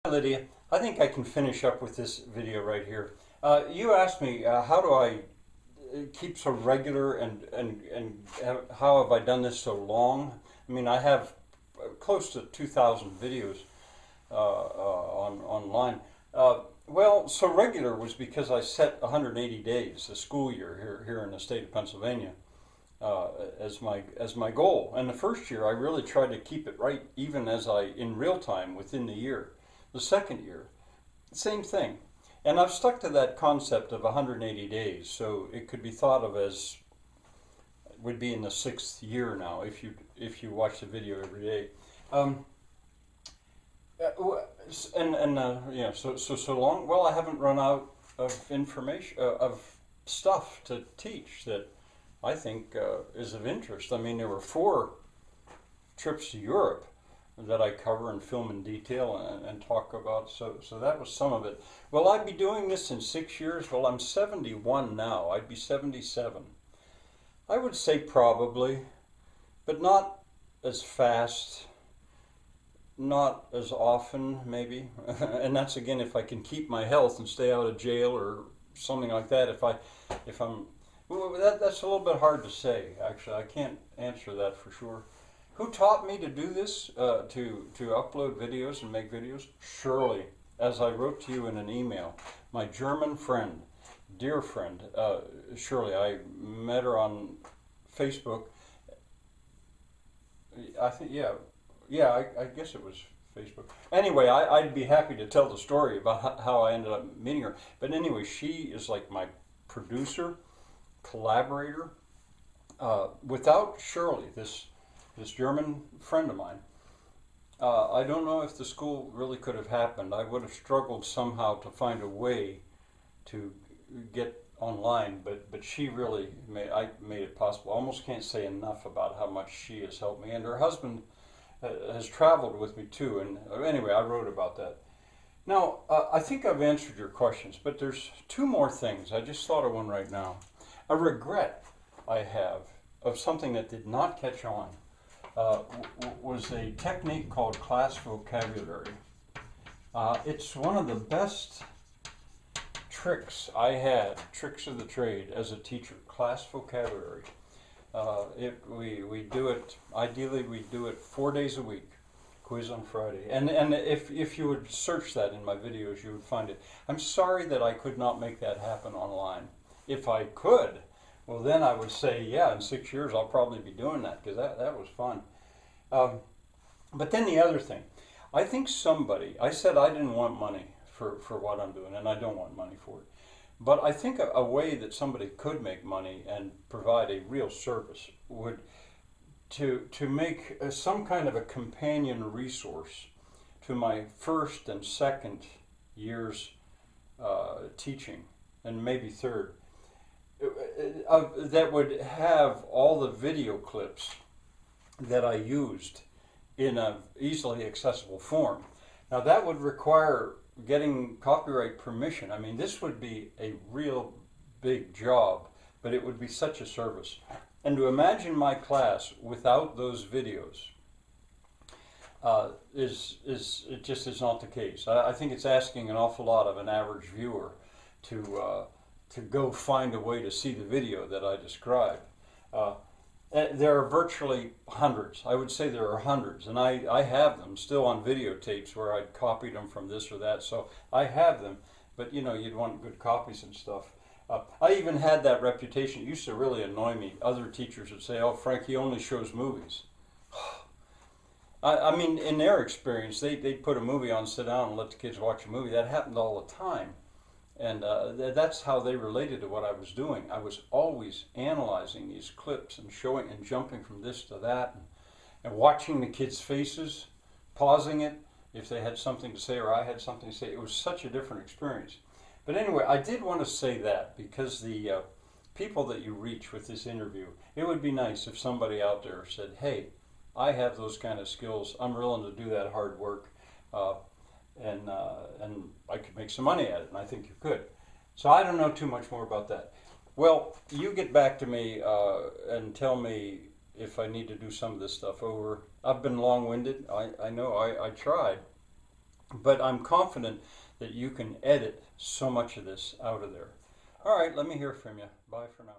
Hi Lydia, I think I can finish up with this video right here. You asked me how do I keep so regular and how have I done this so long? I mean, I have close to 2,000 videos online. Well, so regular was because I set 180 days, the school year here in the state of Pennsylvania, as my goal. And the first year, I really tried to keep it right, even as in real time within the year. The second year, same thing. And I've stuck to that concept of 180 days, so it could be thought of as would be in the sixth year now if you watch the video every day. Um, so long. Well, I haven't run out of information of stuff to teach that I think is of interest. I mean, there were 4 trips to Europe that I cover and film in detail and talk about. So that was some of it. Will I be doing this in 6 years? Well, I'm 71 now. I'd be 77. I would say probably, but not as fast, not as often, maybe. And that's again if I can keep my health and stay out of jail or something like that. If I'm, well, that's a little bit hard to say. Actually, I can't answer that for sure. Who taught me to do this, to upload videos and make videos? Surely, as I wrote to you in an email, my German friend, dear friend, Shirley. I met her on Facebook. I think, I guess it was Facebook. Anyway, I'd be happy to tell the story about how I ended up meeting her. But anyway, she is like my producer, collaborator. Without Shirley, this German friend of mine, I don't know if the school really could have happened. I would have struggled somehow to find a way to get online, but she really made it possible. I almost can't say enough about how much she has helped me. And her husband has traveled with me too. And anyway, I wrote about that. Now, I think I've answered your questions, but there's 2 more things. I just thought of one right now. A regret I have of something that did not catch on. Was a technique called class vocabulary. It's one of the best tricks I had, tricks of the trade as a teacher, class vocabulary. We do it, ideally we do it 4 days a week, quiz on Friday. And if you would search that in my videos, you would find it. I'm sorry that I could not make that happen online. If I could, well, then I would say, yeah, in 6 years I'll probably be doing that because that was fun. But then the other thing, I think I said I didn't want money for what I'm doing, and I don't want money for it. But I think a way that somebody could make money and provide a real service would to make some kind of a companion resource to my first and second years teaching, and maybe third. That would have all the video clips that I used in a easily accessible form. Now that would require getting copyright permission. I mean, this would be a real big job, but it would be such a service. And to imagine my class without those videos it just is not the case. I think it's asking an awful lot of an average viewer to go find a way to see the video that I described. There are virtually hundreds. I would say there are hundreds, and I have them still on videotapes where I'd copied them from this or that. So I have them, but you'd want good copies and stuff. I even had that reputation. It used to really annoy me. Other teachers would say, "Oh, Frank, he only shows movies." I mean, in their experience, they'd put a movie on, sit down, and let the kids watch a movie. That happened all the time. And that's how they related to what I was doing. I was always analyzing these clips and showing and jumping from this to that and watching the kids' faces, pausing it if they had something to say or I had something to say. It was such a different experience. But anyway, I did want to say that because the people that you reach with this interview, it would be nice if somebody out there said, "Hey, I have those kind of skills. I'm willing to do that hard work. And I could make some money at it," and I think you could. So I don't know too much more about that. Well, you get back to me and tell me if I need to do some of this stuff over. I've been long-winded. I know I tried. But I'm confident that you can edit so much of this out of there. All right, let me hear from you. Bye for now.